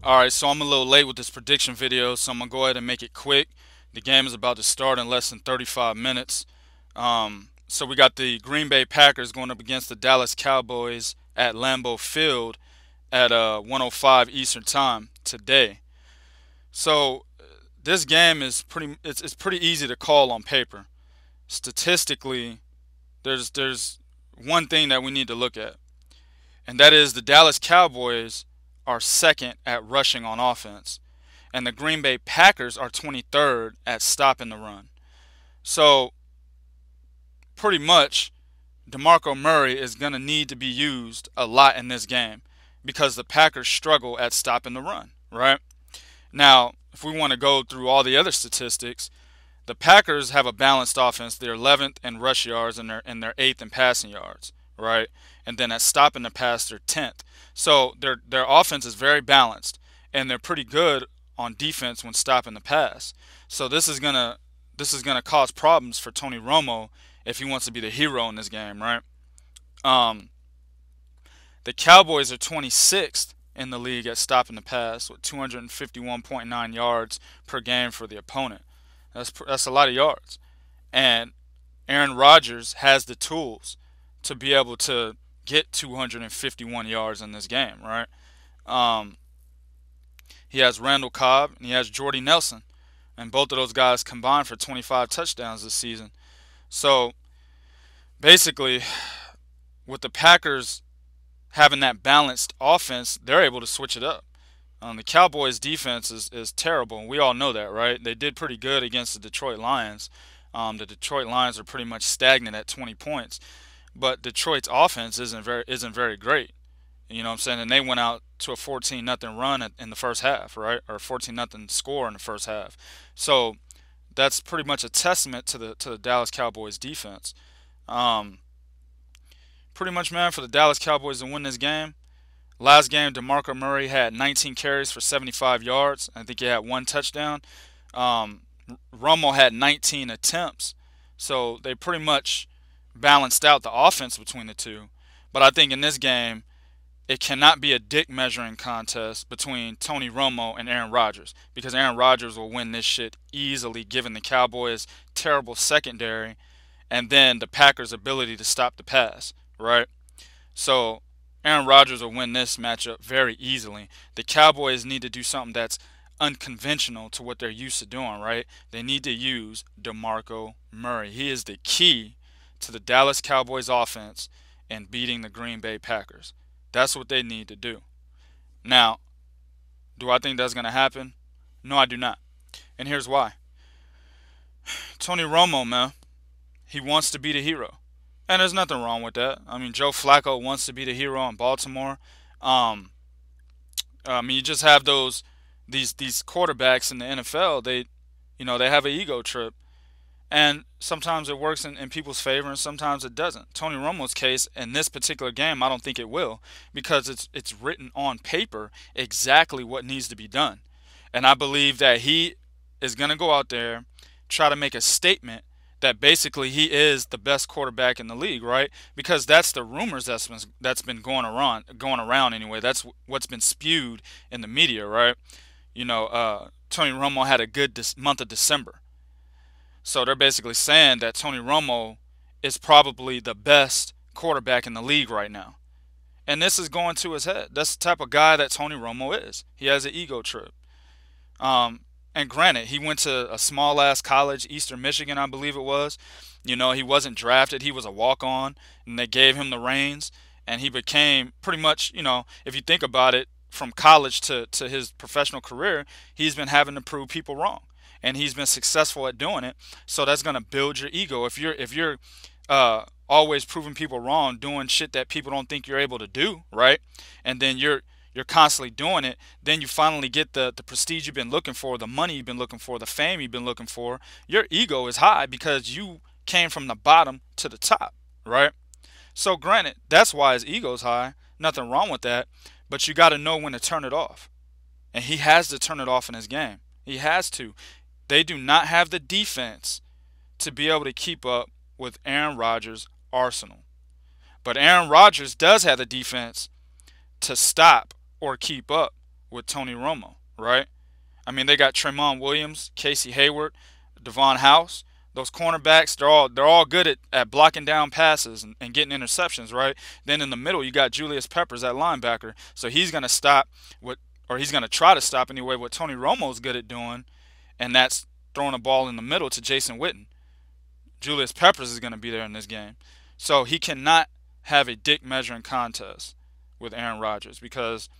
Alright, so I'm a little late with this prediction video, so I'm going to go ahead and make it quick. The game is about to start in less than 35 minutes. So we got the Green Bay Packers going up against the Dallas Cowboys at Lambeau Field at 1:05 Eastern Time today. So this game is it's pretty easy to call on paper. Statistically, there's one thing that we need to look at, and that is the Dallas Cowboys are second at rushing on offense, and the Green Bay Packers are 23rd at stopping the run. So pretty much, Demarco Murray is going to need to be used a lot in this game because the Packers struggle at stopping the run, right? Now, if we want to go through all the other statistics, the Packers have a balanced offense. They're 11th in rush yards and they're 8th in passing yards, right? And then at stopping the pass, they're 10th. So their offense is very balanced, and they're pretty good on defense when stopping the pass. So this is gonna cause problems for Tony Romo if he wants to be the hero in this game, right? Um, the Cowboys are 26th in the league at stopping the pass with 251.9 yards per game for the opponent. That's a lot of yards, and Aaron Rodgers has the tools to be able to get 251 yards in this game, right? Um, he has Randall Cobb and he has Jordy Nelson, and both of those guys combined for 25 touchdowns this season. So basically, with the Packers having that balanced offense, they're able to switch it up. The Cowboys' defense is terrible, and we all know that, right? They did pretty good against the Detroit Lions. The Detroit Lions are pretty much stagnant at 20 points, but Detroit's offense isn't very great. You know what I'm saying? And they went out to a 14-0 run in the first half, right? Or 14-0 score in the first half. So that's pretty much a testament to the Dallas Cowboys defense. Um, Pretty much, man, for the Dallas Cowboys to win this game. Last game, Demarco Murray had 19 carries for 75 yards. I think he had one touchdown. Um, Romo had 19 attempts. So they pretty much balanced out the offense between the two. But I think in this game, it cannot be a dick measuring contest between Tony Romo and Aaron Rodgers, because Aaron Rodgers will win this shit easily given the Cowboys' terrible secondary and then the Packers' ability to stop the pass, right? So Aaron Rodgers will win this matchup very easily. The Cowboys need to do something that's unconventional to what they're used to doing, right? They need to use DeMarco Murray. He is the key to the Dallas Cowboys offense and beating the Green Bay Packers. That's what they need to do. Now, do I think that's going to happen? No, I do not. And here's why. Tony Romo, man, he wants to be the hero. And there's nothing wrong with that. I mean, Joe Flacco wants to be the hero in Baltimore. Um, you just have these quarterbacks in the NFL. They have an ego trip, and sometimes it works in people's favor, and sometimes it doesn't. Tony Romo's case in this particular game, I don't think it will, because it's written on paper exactly what needs to be done, and I believe that he is going to go out there, try to make a statement that basically he is the best quarterback in the league, right? Because that's the rumors that's been going around anyway. That's what's been spewed in the media, right? Tony Romo had a good month of December. So they're basically saying that Tony Romo is probably the best quarterback in the league right now. And this is going to his head. That's the type of guy that Tony Romo is. He has an ego trip. And granted, he went to a small ass college, Eastern Michigan, I believe it was. He wasn't drafted. He was a walk on, and they gave him the reins. And he became pretty much, if you think about it, from college to his professional career, he's been having to prove people wrong, and he's been successful at doing it. So that's gonna build your ego if you're always proving people wrong, doing shit that people don't think you're able to do, right? And then you're constantly doing it. Then you finally get the prestige you've been looking for, the money you've been looking for, the fame you've been looking for. Your ego is high because you came from the bottom to the top, right? So granted, that's why his ego's high. Nothing wrong with that. But you got to know when to turn it off. And he has to turn it off in his game. He has to. They do not have the defense to be able to keep up with Aaron Rodgers' arsenal. But Aaron Rodgers does have the defense to stop or keep up with Tony Romo, right? I mean, they got Tremont Williams, Casey Hayward, Devon House. Those cornerbacks, they're all good at blocking down passes and getting interceptions, right? Then in the middle, you got Julius Peppers at linebacker, so he's gonna stop what, or he's gonna try to stop anyway what Tony Romo's good at doing, and that's throwing a ball in the middle to Jason Witten. Julius Peppers is gonna be there in this game, so he cannot have a dick measuring contest with Aaron Rodgers because,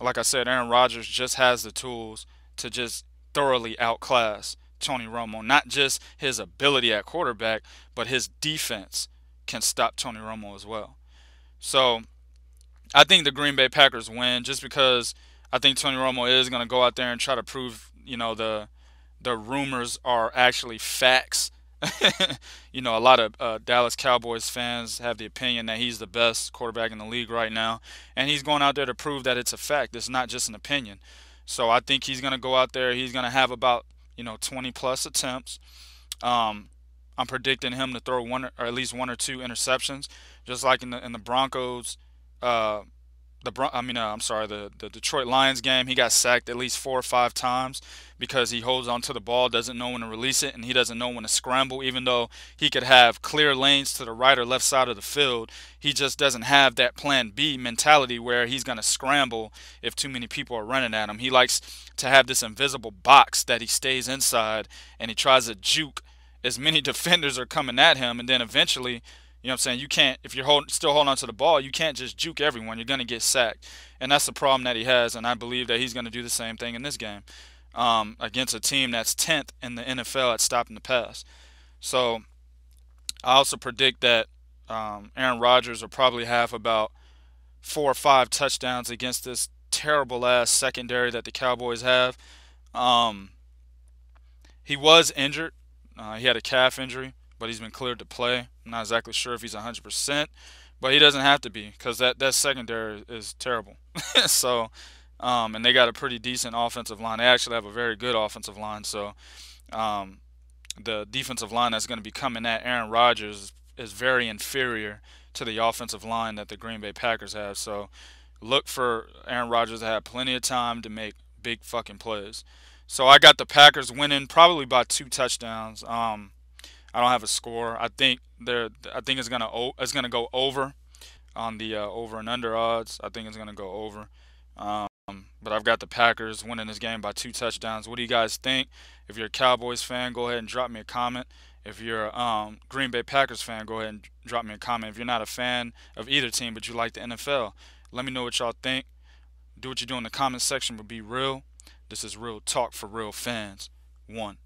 like I said, Aaron Rodgers just has the tools to just thoroughly outclass Tony Romo. Not just his ability at quarterback, but his defense can stop Tony Romo as well. So I think the Green Bay Packers win just because I think Tony Romo is going to go out there and try to prove, the rumors are actually facts. A lot of Dallas Cowboys fans have the opinion that he's the best quarterback in the league right now, and he's going out there to prove that it's a fact. It's not just an opinion. So I think he's going to go out there. He's going to have about 20 plus attempts. I'm predicting him to throw one or at least one or two interceptions, just like in the Broncos. Uh, I'm sorry, the Detroit Lions game. He got sacked at least 4 or 5 times because he holds on to the ball, doesn't know when to release it, and he doesn't know when to scramble. Even though he could have clear lanes to the right or left side of the field, he just doesn't have that Plan B mentality where he's gonna scramble if too many people are running at him. He likes to have this invisible box that he stays inside, and he tries to juke as many defenders are coming at him, and then eventually, what I'm saying, you can't, if you're still holding on to the ball, you can't just juke everyone. You're going to get sacked. And that's the problem that he has, and I believe that he's going to do the same thing in this game against a team that's 10th in the NFL at stopping the pass. So I also predict that Aaron Rodgers will probably have about 4 or 5 touchdowns against this terrible-ass secondary that the Cowboys have. Um, he was injured. He had a calf injury, but he's been cleared to play. I'm not exactly sure if he's 100%, but he doesn't have to be because that secondary is terrible. So, and they got a pretty decent offensive line. They actually have a very good offensive line. So, um, the defensive line that's going to be coming at Aaron Rodgers is very inferior to the offensive line that the Green Bay Packers have. So, look for Aaron Rodgers to have plenty of time to make big fucking plays. So I got the Packers winning probably by 2 touchdowns. I don't have a score. I think it's gonna go over on the over and under odds. I think it's gonna go over. Um, but I've got the Packers winning this game by 2 touchdowns. What do you guys think? If you're a Cowboys fan, go ahead and drop me a comment. If you're a Green Bay Packers fan, go ahead and drop me a comment. If you're not a fan of either team but you like the NFL, let me know what y'all think. Do what you do in the comment section, but be real. This is real talk for real fans. One.